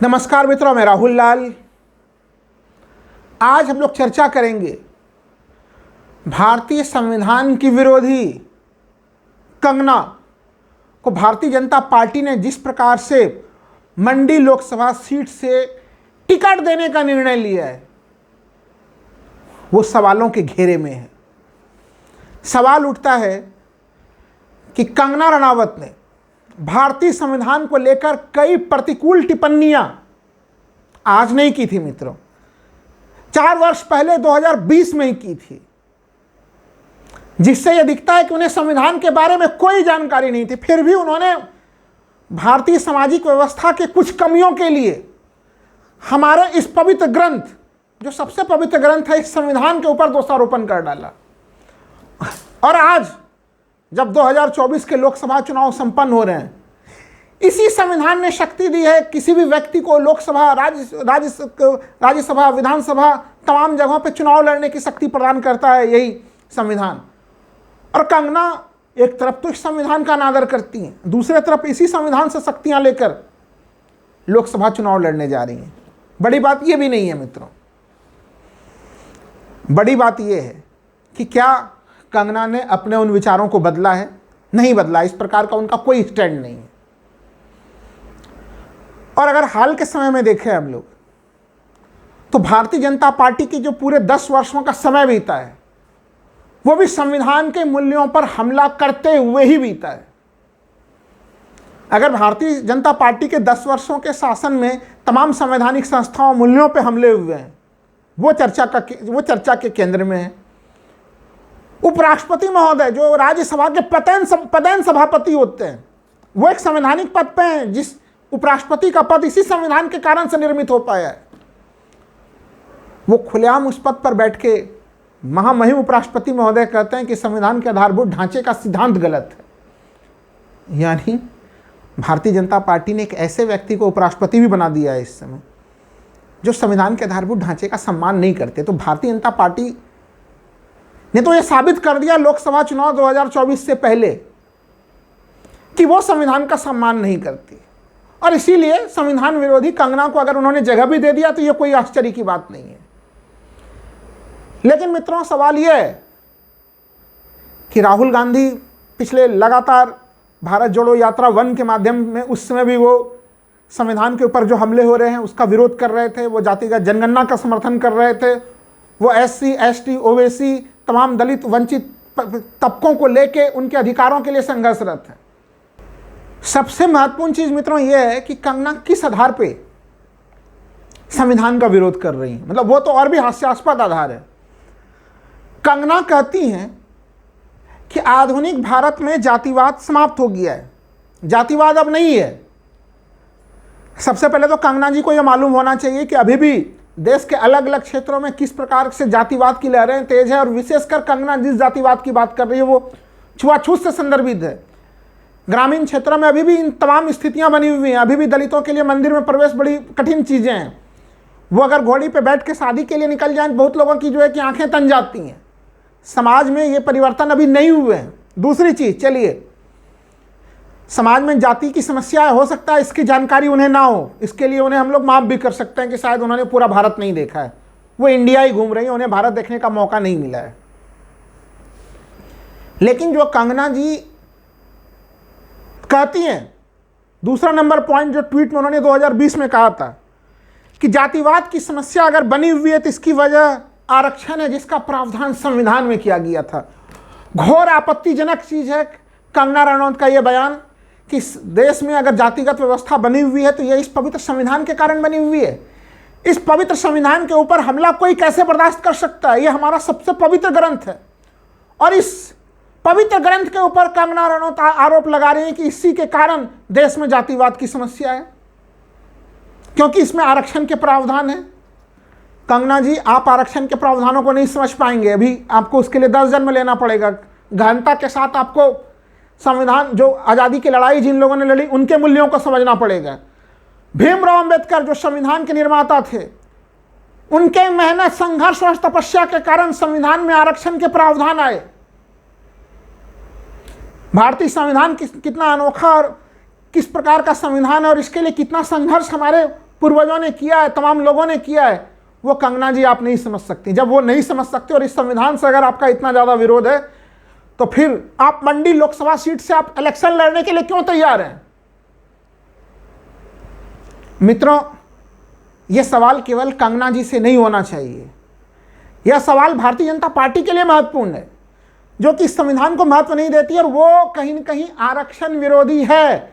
नमस्कार मित्रों, मैं राहुल लाल। आज हम लोग चर्चा करेंगे भारतीय संविधान की विरोधी कंगना को भारतीय जनता पार्टी ने जिस प्रकार से मंडी लोकसभा सीट से टिकट देने का निर्णय लिया है, वो सवालों के घेरे में है। सवाल उठता है कि कंगना रनावत ने भारतीय संविधान को लेकर कई प्रतिकूल टिप्पणियां आज नहीं की थी मित्रों, 4 वर्ष पहले 2020 में ही की थी, जिससे यह दिखता है कि उन्हें संविधान के बारे में कोई जानकारी नहीं थी। फिर भी उन्होंने भारतीय सामाजिक व्यवस्था के कुछ कमियों के लिए हमारे इस पवित्र ग्रंथ, जो सबसे पवित्र ग्रंथ है, इस संविधान के ऊपर दोषारोपण कर डाला। और आज जब 2024 के लोकसभा चुनाव संपन्न हो रहे हैं, इसी संविधान ने शक्ति दी है किसी भी व्यक्ति को लोकसभा, राज्यसभा, विधानसभा, तमाम जगहों पे चुनाव लड़ने की शक्ति प्रदान करता है यही संविधान। और कंगना एक तरफ तो इस संविधान का अनादर करती हैं, दूसरे तरफ इसी संविधान से शक्तियां लेकर लोकसभा चुनाव लड़ने जा रही हैं। बड़ी बात यह भी नहीं है मित्रों, बड़ी बात यह है कि क्या कंगना ने अपने उन विचारों को बदला है? नहीं बदला। इस प्रकार का उनका कोई स्टैंड नहीं है। और अगर हाल के समय में देखें हम लोग, तो भारतीय जनता पार्टी की जो पूरे 10 वर्षों का समय बीता है, वो भी संविधान के मूल्यों पर हमला करते हुए ही बीता है। अगर भारतीय जनता पार्टी के 10 वर्षों के शासन में तमाम संवैधानिक संस्थाओं, मूल्यों पर हमले हुए हैं, वो चर्चा के केंद्र में है। उपराष्ट्रपति महोदय, जो राज्यसभा के पदेन सभापति होते हैं, वो एक संवैधानिक पद पे हैं, जिस उपराष्ट्रपति का पद इसी संविधान के कारण से निर्मित हो पाया है। वो खुलेआम उस पद पर बैठ के महामहिम उपराष्ट्रपति महोदय कहते हैं कि संविधान के आधारभूत ढांचे का सिद्धांत गलत है। यानी भारतीय जनता पार्टी ने एक ऐसे व्यक्ति को उपराष्ट्रपति भी बना दिया है इस समय, जो संविधान के आधारभूत ढांचे का सम्मान नहीं करते। तो भारतीय जनता पार्टी ने तो यह साबित कर दिया लोकसभा चुनाव 2024 से पहले कि वो संविधान का सम्मान नहीं करती, और इसीलिए संविधान विरोधी कंगना को अगर उन्होंने जगह भी दे दिया तो ये कोई आश्चर्य की बात नहीं है। लेकिन मित्रों, सवाल यह है कि राहुल गांधी पिछले लगातार भारत जोड़ो यात्रा 1 के माध्यम में, उस समय भी वो संविधान के ऊपर जो हमले हो रहे हैं उसका विरोध कर रहे थे, वो जातिगत जनगणना का समर्थन कर रहे थे, वो SC, ST, OBC, तमाम दलित वंचित तबकों को लेके उनके अधिकारों के लिए संघर्षरत है। सबसे महत्वपूर्ण चीज मित्रों यह है कि कंगना किस आधार पे संविधान का विरोध कर रही है। मतलब वो तो और भी हास्यास्पद आधार है। कंगना कहती हैं कि आधुनिक भारत में जातिवाद समाप्त हो गया है, जातिवाद अब नहीं है। सबसे पहले तो कंगना जी को यह मालूम होना चाहिए कि अभी भी देश के अलग अलग क्षेत्रों में किस प्रकार से जातिवाद की लहरें तेज है, और विशेषकर कंगना जिस जातिवाद की बात कर रही है वो छुआछूत से संदर्भित है। ग्रामीण क्षेत्रों में अभी भी इन तमाम स्थितियां बनी हुई हैं। अभी भी दलितों के लिए मंदिर में प्रवेश बड़ी कठिन चीज़ें हैं। वो अगर घोड़ी पे बैठ के शादी के लिए निकल जाएं, बहुत लोगों की जो है कि आंखें तन जाती हैं। समाज में ये परिवर्तन अभी नहीं हुए हैं। दूसरी चीज़, चलिए, समाज में जाति की समस्या हो सकता है इसकी जानकारी उन्हें ना हो, इसके लिए उन्हें हम लोग माफ़ भी कर सकते हैं कि शायद उन्होंने पूरा भारत नहीं देखा है, वो इंडिया ही घूम रही है, उन्हें भारत देखने का मौका नहीं मिला है। लेकिन जो कंगना जी कहती हैं, दूसरा नंबर पॉइंट जो ट्वीट में उन्होंने 2020 में कहा था कि जातिवाद की समस्या अगर बनी हुई है तो इसकी वजह आरक्षण है, जिसका प्रावधान संविधान में किया गया था। घोर आपत्तिजनक चीज है कंगना रनौत का यह बयान कि इस देश में अगर जातिगत व्यवस्था बनी हुई है तो यह इस पवित्र संविधान के कारण बनी हुई है। इस पवित्र संविधान के ऊपर हमला कोई कैसे बर्दाश्त कर सकता है? यह हमारा सबसे पवित्र ग्रंथ है, और इस पवित्र ग्रंथ के ऊपर कंगना रनौत आरोप लगा रहे हैं कि इसी के कारण देश में जातिवाद की समस्या है, क्योंकि इसमें आरक्षण के प्रावधान है। कंगना जी, आप आरक्षण के प्रावधानों को नहीं समझ पाएंगे। अभी आपको उसके लिए 10 जन्म लेना पड़ेगा। गहनता के साथ आपको संविधान, जो आज़ादी की लड़ाई जिन लोगों ने लड़ी, उनके मूल्यों को समझना पड़ेगा। भीमराव अंबेडकर जो संविधान के निर्माता थे, उनके मेहनत, संघर्ष और तपस्या के कारण संविधान में आरक्षण के प्रावधान आए। भारतीय संविधान कितना अनोखा और किस प्रकार का संविधान है, और इसके लिए कितना संघर्ष हमारे पूर्वजों ने किया है, तमाम लोगों ने किया है, वो कंगना जी आप नहीं समझ सकती। जब वो नहीं समझ सकते और इस संविधान से अगर आपका इतना ज़्यादा विरोध है, तो फिर आप मंडी लोकसभा सीट से आप इलेक्शन लड़ने के लिए क्यों तैयार हैं? मित्रों, यह सवाल केवल कंगना जी से नहीं होना चाहिए, यह सवाल भारतीय जनता पार्टी के लिए महत्वपूर्ण है, जो कि संविधान को महत्व नहीं देती और वो कहीं न कहीं आरक्षण विरोधी है।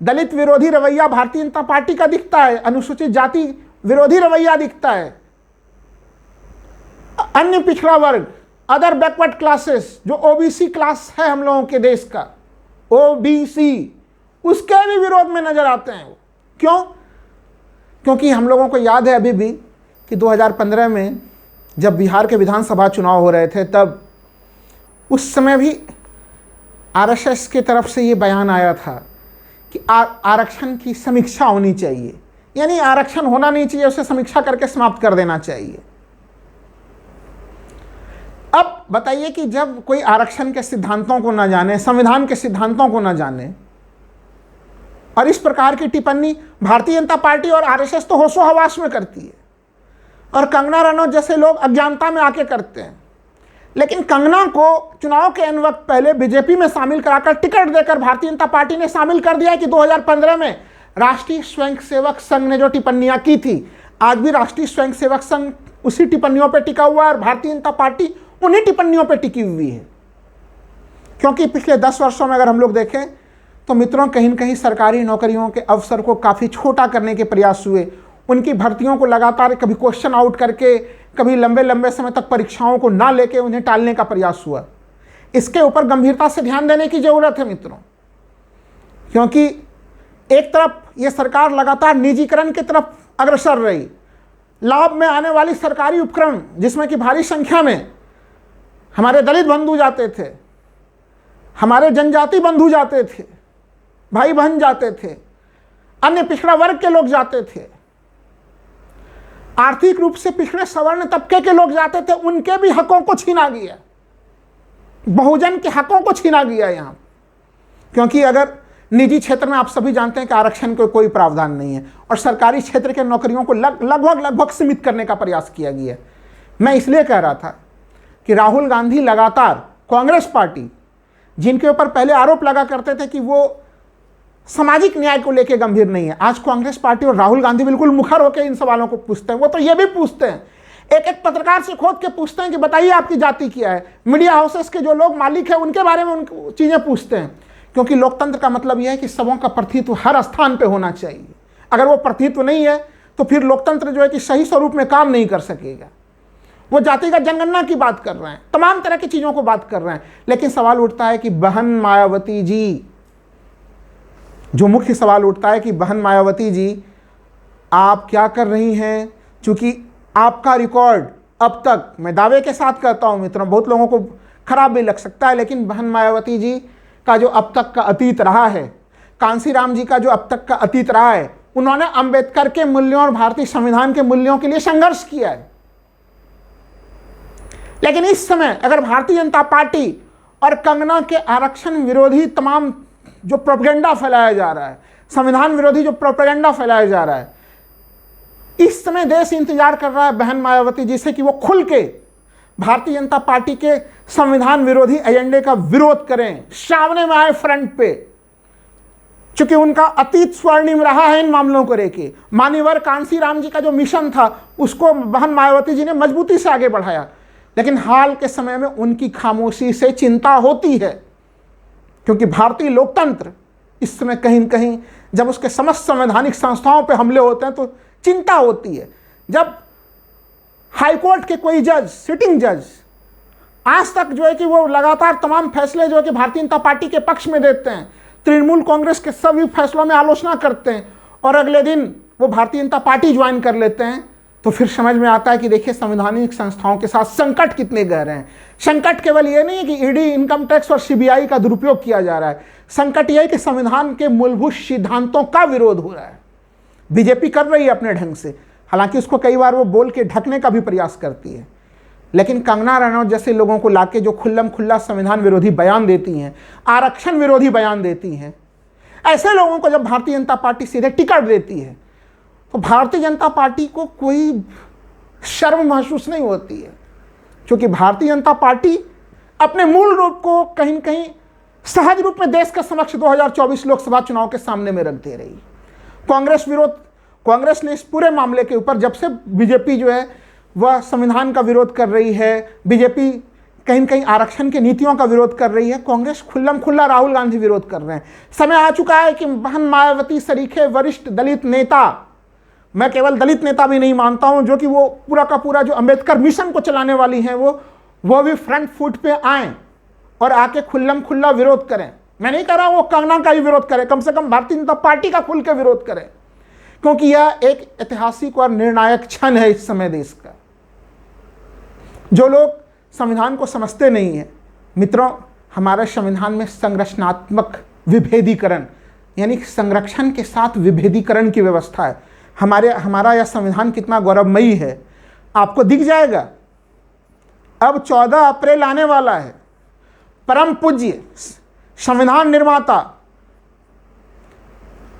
दलित विरोधी रवैया भारतीय जनता पार्टी का दिखता है, अनुसूचित जाति विरोधी रवैया दिखता है, अन्य पिछड़ा वर्ग, अदर बैकवर्ड क्लासेस, जो ओबीसी क्लास है हम लोगों के देश का, ओबीसी, उसके भी विरोध में नजर आते हैं वो। क्यों? क्योंकि हम लोगों को याद है अभी भी कि 2015 में जब बिहार के विधानसभा चुनाव हो रहे थे, तब उस समय भी आरएसएस की तरफ से ये बयान आया था कि आरक्षण की समीक्षा होनी चाहिए, यानी आरक्षण होना नहीं चाहिए, उसे समीक्षा करके समाप्त कर देना चाहिए। अब बताइए कि जब कोई आरक्षण के सिद्धांतों को ना जाने, संविधान के सिद्धांतों को ना जाने, और इस प्रकार की टिप्पणी भारतीय जनता पार्टी और आरएसएस तो होशो हवास में करती है, और कंगना रनौत जैसे लोग अज्ञानता में आके करते हैं। लेकिन कंगना को चुनाव के अन वक्त पहले बीजेपी में शामिल कराकर टिकट देकर भारतीय जनता पार्टी ने शामिल कर दिया कि 2015 में राष्ट्रीय स्वयंसेवक संघ ने जो टिप्पणियां की थी, आज भी राष्ट्रीय स्वयंसेवक संघ उसी टिप्पणियों पर टिका हुआ है और भारतीय जनता पार्टी उन्हीं टिप्पणियों पर टिकी हुई है। क्योंकि पिछले 10 वर्षों में अगर हम लोग देखें तो मित्रों, कहीं न कहीं सरकारी नौकरियों के अवसर को काफ़ी छोटा करने के प्रयास हुए, उनकी भर्तियों को लगातार कभी क्वेश्चन आउट करके, कभी लंबे लंबे समय तक परीक्षाओं को ना लेके उन्हें टालने का प्रयास हुआ। इसके ऊपर गंभीरता से ध्यान देने की जरूरत है मित्रों, क्योंकि एक तरफ ये सरकार लगातार निजीकरण की तरफ अग्रसर रही। लाभ में आने वाली सरकारी उपक्रम, जिसमें कि भारी संख्या में हमारे दलित बंधु जाते थे, हमारे जनजाति बंधु जाते थे, भाई बहन जाते थे, अन्य पिछड़ा वर्ग के लोग जाते थे, आर्थिक रूप से पिछड़े सवर्ण तबके के लोग जाते थे, उनके भी हकों को छीना गया, बहुजन के हकों को छीना गया यहां। क्योंकि अगर निजी क्षेत्र में आप सभी जानते हैं कि आरक्षण का कोई प्रावधान नहीं है, और सरकारी क्षेत्र के नौकरियों को लगभग सीमित करने का प्रयास किया गया। मैं इसलिए कह रहा था कि राहुल गांधी लगातार, कांग्रेस पार्टी, जिनके ऊपर पहले आरोप लगा करते थे कि वो सामाजिक न्याय को लेकर गंभीर नहीं है, आज कांग्रेस पार्टी और राहुल गांधी बिल्कुल मुखर होकर इन सवालों को पूछते हैं। वो तो ये भी पूछते हैं, एक एक पत्रकार से खोद के पूछते हैं कि बताइए आपकी जाति क्या है। मीडिया हाउसेस के जो लोग मालिक हैं उनके बारे में उन चीजें पूछते हैं, क्योंकि लोकतंत्र का मतलब यह है कि सबों का प्रतिनिधित्व हर स्थान पर होना चाहिए। अगर वो प्रतिनिधित्व नहीं है तो फिर लोकतंत्र जो है कि सही स्वरूप में काम नहीं कर सकेगा। वो जातिगत जनगणना की बात कर रहे हैं, तमाम तरह की चीजों को बात कर रहे हैं, लेकिन सवाल उठता है कि बहन मायावती जी, जो मुख्य सवाल उठता है कि बहन मायावती जी आप क्या कर रही हैं, क्योंकि आपका रिकॉर्ड अब तक, मैं दावे के साथ कहता हूं मित्रों, बहुत लोगों को खराब भी लग सकता है, लेकिन बहन मायावती जी का जो अब तक का अतीत रहा है, कांसीराम जी का जो अब तक का अतीत रहा है, उन्होंने अंबेडकर के मूल्यों और भारतीय संविधान के मूल्यों के लिए संघर्ष किया है। लेकिन इस समय अगर भारतीय जनता पार्टी और कंगना के आरक्षण विरोधी तमाम जो प्रोपेगेंडा फैलाया जा रहा है, संविधान विरोधी जो प्रोपेगेंडा फैलाया जा रहा है, इस समय देश इंतजार कर रहा है बहन मायावती जी से कि वो खुल के भारतीय जनता पार्टी के संविधान विरोधी एजेंडे का विरोध करें, सामने में आए फ्रंट पे, क्योंकि उनका अतीत स्वर्णिम रहा है इन मामलों को लेके। मान्यवर कांसीराम जी का जो मिशन था उसको बहन मायावती जी ने मजबूती से आगे बढ़ाया, लेकिन हाल के समय में उनकी खामोशी से चिंता होती है, क्योंकि भारतीय लोकतंत्र इस समय कहीं न कहीं जब उसके समस्त संवैधानिक संस्थाओं पर हमले होते हैं तो चिंता होती है। जब हाईकोर्ट के कोई जज, सिटिंग जज, आज तक जो है कि वो लगातार तमाम फैसले जो है कि भारतीय जनता पार्टी के पक्ष में देते हैं, तृणमूल कांग्रेस के सभी फैसलों में आलोचना करते हैं, और अगले दिन वो भारतीय जनता पार्टी ज्वाइन कर लेते हैं, तो फिर समझ में आता है कि देखिए संवैधानिक संस्थाओं के साथ संकट कितने गहरे हैं। संकट केवल ये नहीं है कि ईडी, इनकम टैक्स और सीबीआई का दुरुपयोग किया जा रहा है, संकट यह है कि संविधान के मूलभूत सिद्धांतों का विरोध हो रहा है। बीजेपी कर रही है अपने ढंग से, हालांकि उसको कई बार वो बोल के ढकने का भी प्रयास करती है, लेकिन कंगना रनौत जैसे लोगों को लाके जो खुल्लम खुल्ला संविधान विरोधी बयान देती हैं, आरक्षण विरोधी बयान देती हैं, ऐसे लोगों को जब भारतीय जनता पार्टी सीधे टिकट देती है तो भारतीय जनता पार्टी को कोई शर्म महसूस नहीं होती है, क्योंकि भारतीय जनता पार्टी अपने मूल रूप को कहीं न कहीं सहज रूप में देश के समक्ष 2024 लोकसभा चुनाव के सामने में रख दे रही। कांग्रेस ने इस पूरे मामले के ऊपर, जब से बीजेपी जो है वह संविधान का विरोध कर रही है, बीजेपी कहीं न कहीं आरक्षण की नीतियों का विरोध कर रही है, कांग्रेस खुल्लम खुल्ला राहुल गांधी विरोध कर रहे हैं। समय आ चुका है कि बहन मायावती सरीखे वरिष्ठ दलित नेता, मैं केवल दलित नेता भी नहीं मानता हूं, जो कि वो पूरा का पूरा जो अंबेडकर मिशन को चलाने वाली हैं, वो भी फ्रंट फुट पे आए और आके खुल्लम खुल्ला विरोध करें। मैं नहीं कह रहा वो कंगना का ही विरोध करें, कम से कम भारतीय जनता पार्टी का खुल के विरोध करें, क्योंकि यह एक ऐतिहासिक और निर्णायक क्षण है इस समय देश का। जो लोग संविधान को समझते नहीं है मित्रों, हमारे संविधान में संरचनात्मक विभेदीकरण यानी संरक्षण के साथ विभेदीकरण की व्यवस्था है। हमारा यह संविधान कितना गौरवमयी है आपको दिख जाएगा। अब 14 अप्रैल आने वाला है, परम पूज्य संविधान निर्माता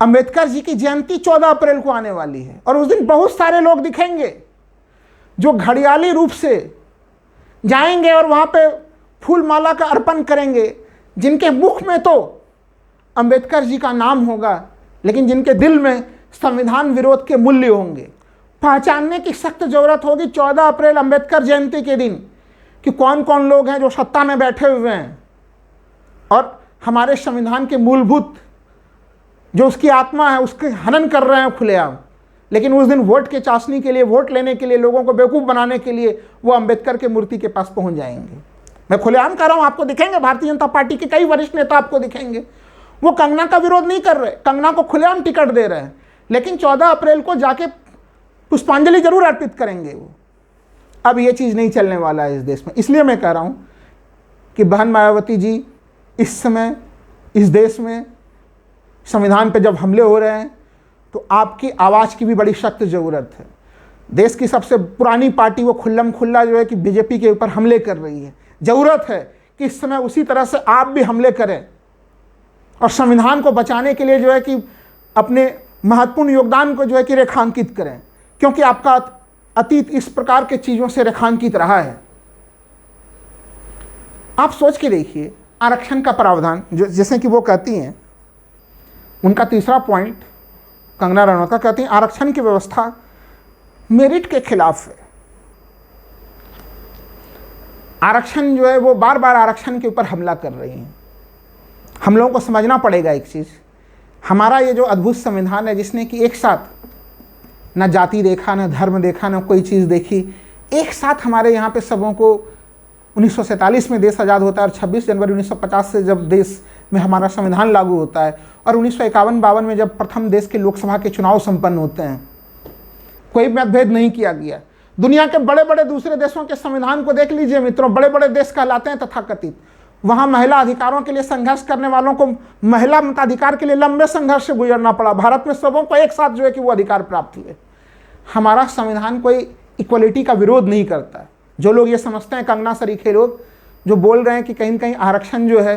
अंबेडकर जी की जयंती 14 अप्रैल को आने वाली है, और उस दिन बहुत सारे लोग दिखेंगे जो घड़ियाली रूप से जाएंगे और वहां पे फूल माला का अर्पण करेंगे, जिनके मुख में तो अंबेडकर जी का नाम होगा, लेकिन जिनके दिल में संविधान विरोध के मूल्य होंगे। पहचानने की सख्त जरूरत होगी 14 अप्रैल अंबेडकर जयंती के दिन कि कौन कौन लोग हैं जो सत्ता में बैठे हुए हैं और हमारे संविधान के मूलभूत जो उसकी आत्मा है उसके हनन कर रहे हैं खुलेआम। लेकिन उस दिन वोट के चाशनी के लिए, वोट लेने के लिए, लोगों को बेवकूफ़ बनाने के लिए वो अंबेडकर के मूर्ति के पास पहुंच जाएंगे। मैं खुलेआम कर रहा हूं, आपको दिखेंगे भारतीय जनता पार्टी के कई वरिष्ठ नेता आपको दिखेंगे, वो कंगना का विरोध नहीं कर रहे, कंगना को खुलेआम टिकट दे रहे हैं, लेकिन 14 अप्रैल को जाके पुष्पांजलि जरूर अर्पित करेंगे वो। अब ये चीज़ नहीं चलने वाला है इस देश में। इसलिए मैं कह रहा हूं कि बहन मायावती जी, इस समय इस देश में संविधान पर जब हमले हो रहे हैं तो आपकी आवाज़ की भी बड़ी सख्त ज़रूरत है। देश की सबसे पुरानी पार्टी वो खुल्लम खुल्ला जो है कि बीजेपी के ऊपर हमले कर रही है। ज़रूरत है कि इस समय उसी तरह से आप भी हमले करें और संविधान को बचाने के लिए जो है कि अपने महत्वपूर्ण योगदान को जो है कि रेखांकित करें, क्योंकि आपका अतीत इस प्रकार के चीज़ों से रेखांकित रहा है। आप सोच के देखिए, आरक्षण का प्रावधान जो जैसे कि वो कहती हैं, उनका तीसरा पॉइंट कंगना रनौत कहती हैं आरक्षण की व्यवस्था मेरिट के खिलाफ है। आरक्षण जो है वो बार बार आरक्षण के ऊपर हमला कर रही हैं। हम लोगों को समझना पड़ेगा एक चीज़, हमारा ये जो अद्भुत संविधान है जिसने कि एक साथ न जाति देखा, न धर्म देखा, न कोई चीज़ देखी, एक साथ हमारे यहाँ पे सबों को 1947 में देश आज़ाद होता है और 26 जनवरी 1950 से जब देश में हमारा संविधान लागू होता है और 1951-52 में जब प्रथम देश के लोकसभा के चुनाव संपन्न होते हैं, कोई मतभेद नहीं किया गया। दुनिया के बड़े बड़े दूसरे देशों के संविधान को देख लीजिए मित्रों, बड़े बड़े देश कहलाते हैं तथाकथित, वहाँ महिला अधिकारों के लिए संघर्ष करने वालों को महिला मताधिकार के लिए लंबे संघर्ष से गुजरना पड़ा। भारत में सबों को एक साथ जो है कि वो अधिकार प्राप्त हुए। हमारा संविधान कोई इक्वलिटी का विरोध नहीं करता है। जो लोग ये समझते हैं, कंगना सरीखे लोग जो बोल रहे हैं कि कहीं न कहीं आरक्षण जो है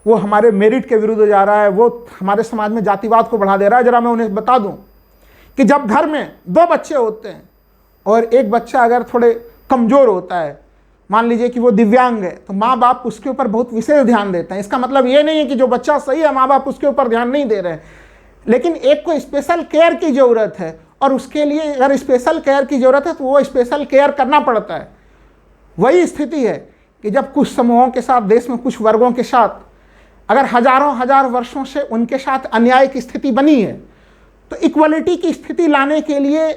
वो हमारे मेरिट के विरुद्ध जा रहा है, वो हमारे समाज में जातिवाद को बढ़ा दे रहा है, जरा मैं उन्हें बता दूं कि जब घर में 2 बच्चे होते हैं और एक बच्चा अगर थोड़े कमज़ोर होता है, मान लीजिए कि वो दिव्यांग है, तो माँ बाप उसके ऊपर बहुत विशेष ध्यान देते हैं। इसका मतलब ये नहीं है कि जो बच्चा सही है माँ बाप उसके ऊपर ध्यान नहीं दे रहे हैं, लेकिन एक को स्पेशल केयर की ज़रूरत है और उसके लिए अगर स्पेशल केयर की ज़रूरत है तो वो स्पेशल केयर करना पड़ता है। वही स्थिति है कि जब कुछ समूहों के साथ, देश में कुछ वर्गों के साथ अगर हजारों हजार वर्षों से उनके साथ अन्याय की स्थिति बनी है, तो इक्वलिटी की स्थिति लाने के लिए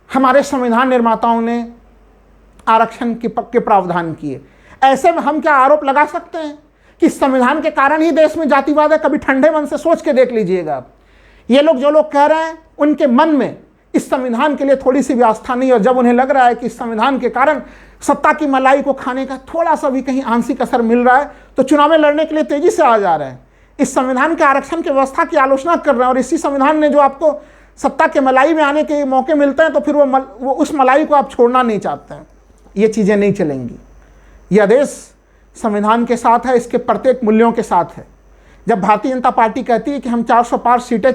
हमारे संविधान निर्माताओं ने आरक्षण के प्रावधान किए। ऐसे में हम क्या आरोप लगा सकते हैं कि संविधान के कारण ही देश में जातिवाद है? कभी ठंडे मन से सोच के देख लीजिएगा आप। ये लोग जो लोग कह रहे हैं उनके मन में इस संविधान के लिए थोड़ी सी भी आस्था नहीं, और जब उन्हें लग रहा है कि इस संविधान के कारण सत्ता की मलाई को खाने का थोड़ा सा भी कहीं आंशिक असर मिल रहा है, तो चुनाव लड़ने के लिए तेजी से आ जा रहे हैं। इस संविधान के आरक्षण की व्यवस्था की आलोचना कर रहे हैं और इसी संविधान ने जो आपको सत्ता के मलाई में आने के मौके मिलते हैं, तो फिर वो उस मलाई को आप छोड़ना नहीं चाहते हैं। ये चीज़ें नहीं चलेंगी। यह देश संविधान के साथ है, इसके प्रत्येक मूल्यों के साथ है। जब भारतीय जनता पार्टी कहती है कि हम 400 पार सीटें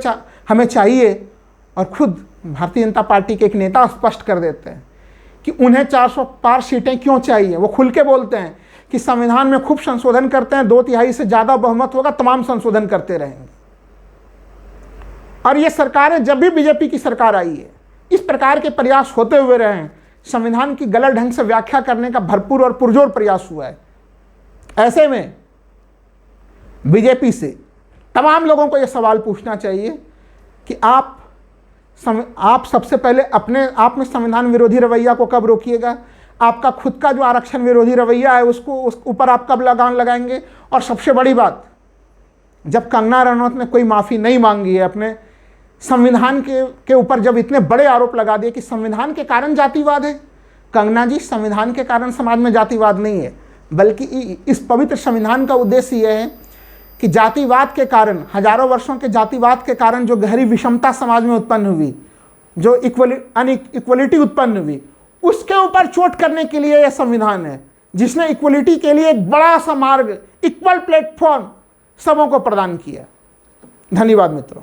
हमें चाहिए और खुद भारतीय जनता पार्टी के एक नेता स्पष्ट कर देते हैं कि उन्हें 400 पार सीटें क्यों चाहिए। वो खुल के बोलते हैं कि संविधान में खूब संशोधन करते हैं, 2/3 से ज़्यादा बहुमत होगा, तमाम संशोधन करते रहेंगे। और ये सरकारें, जब भी बीजेपी की सरकार आई है, इस प्रकार के प्रयास होते हुए रहे हैं। संविधान की गलत ढंग से व्याख्या करने का भरपूर और पुरजोर प्रयास हुआ है। ऐसे में बीजेपी से तमाम लोगों को यह सवाल पूछना चाहिए कि आप सबसे पहले अपने आप में संविधान विरोधी रवैया को कब रोकिएगा? आपका खुद का जो आरक्षण विरोधी रवैया है उसको उस ऊपर आप कब लगाम लगाएंगे? और सबसे बड़ी बात, जब कंगना रनौत ने कोई माफ़ी नहीं मांगी है अपने संविधान के ऊपर, जब इतने बड़े आरोप लगा दिए कि संविधान के कारण जातिवाद है। कंगना जी, संविधान के कारण समाज में जातिवाद नहीं है, बल्कि इस पवित्र संविधान का उद्देश्य यह है कि जातिवाद के कारण, हजारों वर्षों के जातिवाद के कारण जो गहरी विषमता समाज में उत्पन्न हुई, जो इक्वलिटी उत्पन्न हुई, उसके ऊपर चोट करने के लिए यह संविधान है, जिसने इक्वलिटी के लिए एक बड़ा सा मार्ग, इक्वल प्लेटफॉर्म सबों को प्रदान किया। धन्यवाद मित्रों।